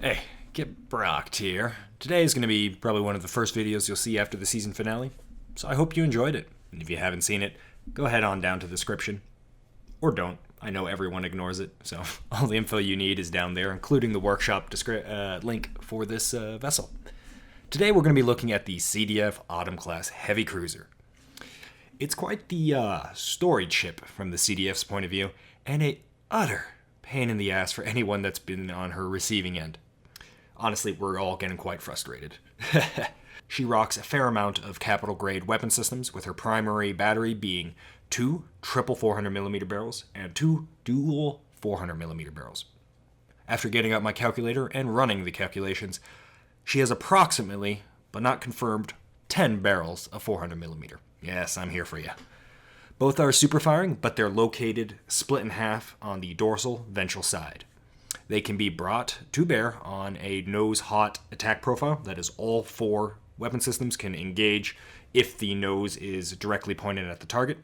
Hey, get Brocked here. Today is going to be probably one of the first videos you'll see after the season finale, so I hope you enjoyed it. And if you haven't seen it, go head on down to the description. Or don't. I know everyone ignores it, so all the info you need is down there, including the workshop link for this vessel. Today we're going to be looking at the CDF Autumn Class Heavy Cruiser. It's quite the storied ship from the CDF's point of view, and a utter pain in the ass for anyone that's been on her receiving end. Honestly, we're all getting quite frustrated. She rocks a fair amount of capital-grade weapon systems, with her primary battery being 2 triple 400mm barrels and 2 dual 400mm barrels. After getting out my calculator and running the calculations, she has approximately, but not confirmed, 10 barrels of 400mm. Yes, I'm here for you. Both are super firing, but they're located split in half on the dorsal ventral side. They can be brought to bear on a nose-hot attack profile. That is, all 4 weapon systems can engage if the nose is directly pointed at the target.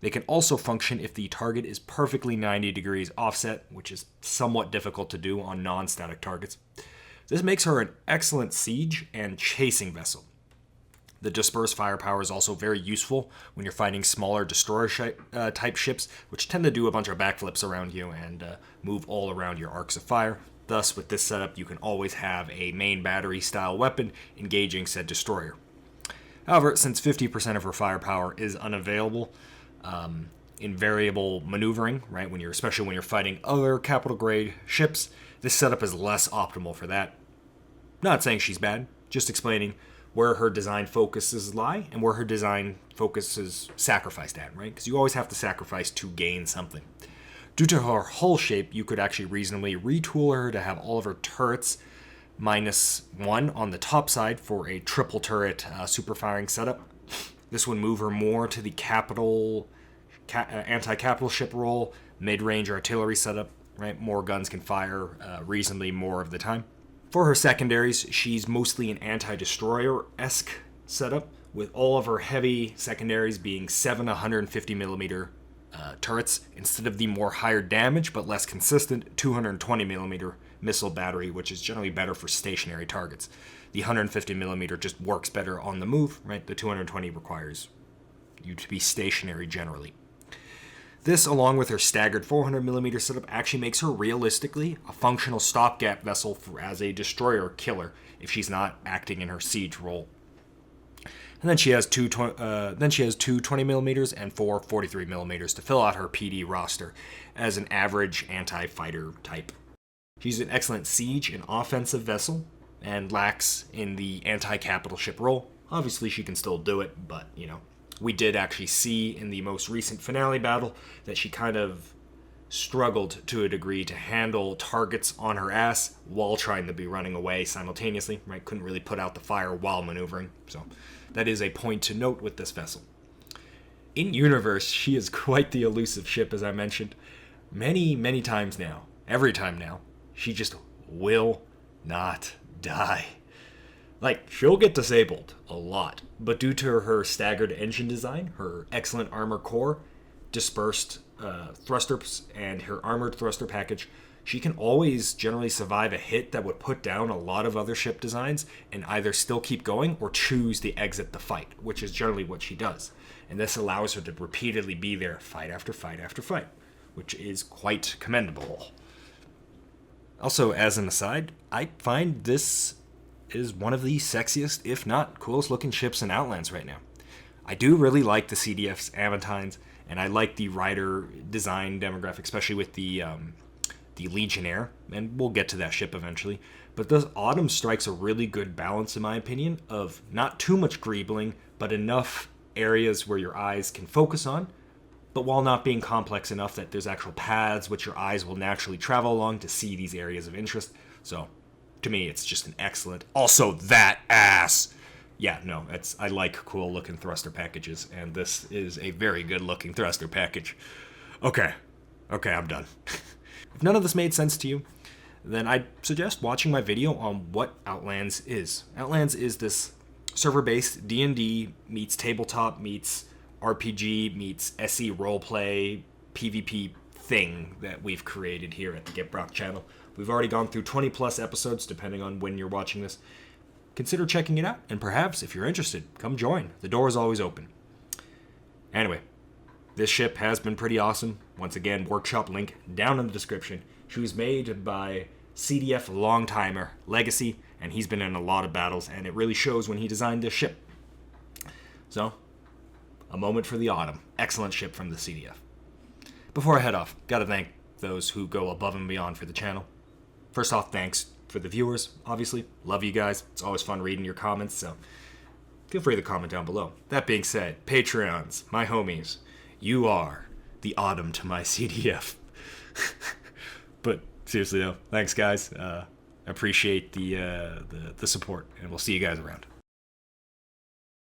They can also function if the target is perfectly 90 degrees offset, which is somewhat difficult to do on non-static targets. This makes her an excellent siege and chasing vessel. The dispersed firepower is also very useful when you're fighting smaller destroyer-type ships, which tend to do a bunch of backflips around you and move all around your arcs of fire. Thus, with this setup, you can always have a main battery-style weapon engaging said destroyer. However, since 50% of her firepower is unavailable in variable maneuvering, right, especially when you're fighting other capital-grade ships, this setup is less optimal for that. Not saying she's bad, just explaining where her design focuses lie and where her design focus is sacrificed at, right? Because you always have to sacrifice to gain something. Due to her hull shape, you could actually reasonably retool her to have all of her turrets -1 on the top side for a triple turret super firing setup. This would move her more to the anti-capital ship role, mid-range artillery setup, right? More guns can fire reasonably more of the time. For her secondaries, she's mostly an anti-destroyer-esque setup, with all of her heavy secondaries being 7 150mm turrets, instead of the more higher damage but less consistent 220mm missile battery, which is generally better for stationary targets. The 150mm just works better on the move, right? The 220 requires you to be stationary generally. This, along with her staggered 400mm setup, actually makes her realistically a functional stopgap vessel as a destroyer killer if she's not acting in her siege role. And then she has two 20mm and 4 43mm to fill out her PD roster as an average anti-fighter type. She's an excellent siege and offensive vessel and lacks in the anti-capital ship role. Obviously, she can still do it, but, we did actually see in the most recent finale battle that she kind of struggled to a degree to handle targets on her ass while trying to be running away simultaneously, right? Couldn't really put out the fire while maneuvering, so that is a point to note with this vessel. In universe, she is quite the elusive ship, as I mentioned. Many times now, every time now, she just will not die. Like, she'll get disabled a lot, but due to her staggered engine design, her excellent armor core, dispersed thrusters, and her armored thruster package, she can always generally survive a hit that would put down a lot of other ship designs and either still keep going or choose to exit the fight, which is generally what she does. And this allows her to repeatedly be there fight after fight after fight, which is quite commendable. Also, as an aside, I find this is one of the sexiest, if not coolest looking ships in Outlands right now. I do really like the CDF's Aventines, and I like the rider design demographic, especially with the Legionnaire, and we'll get to that ship eventually. But this Autumn strikes a really good balance, in my opinion, of not too much greebling, but enough areas where your eyes can focus on, but while not being complex enough that there's actual paths which your eyes will naturally travel along to see these areas of interest. So, to me, it's just an excellent. Also, that ass. Yeah, no, I like cool looking thruster packages, and this is a very good looking thruster package. Okay, I'm done. If none of this made sense to you, then I'd suggest watching my video on what Outlands is. Outlands is this server-based D&D meets tabletop meets RPG meets SE roleplay PvP thing that we've created here at the Get Brock channel, We've already gone through 20 plus episodes, depending on when you're watching this. Consider checking it out, and perhaps, if you're interested, come join. The door is always open. Anyway, this ship has been pretty awesome. Once again, workshop link down in the description. She was made by CDF long-timer Legacy, and he's been in a lot of battles, and it really shows when he designed this ship. So, a moment for the autumn. Excellent ship from the CDF. Before I head off, gotta thank those who go above and beyond for the channel. First off, thanks for the viewers, obviously. Love you guys. It's always fun reading your comments, so feel free to comment down below. That being said, Patreons, my homies, you are the autumn to my CDF. But seriously though, thanks guys. Appreciate the support, and we'll see you guys around.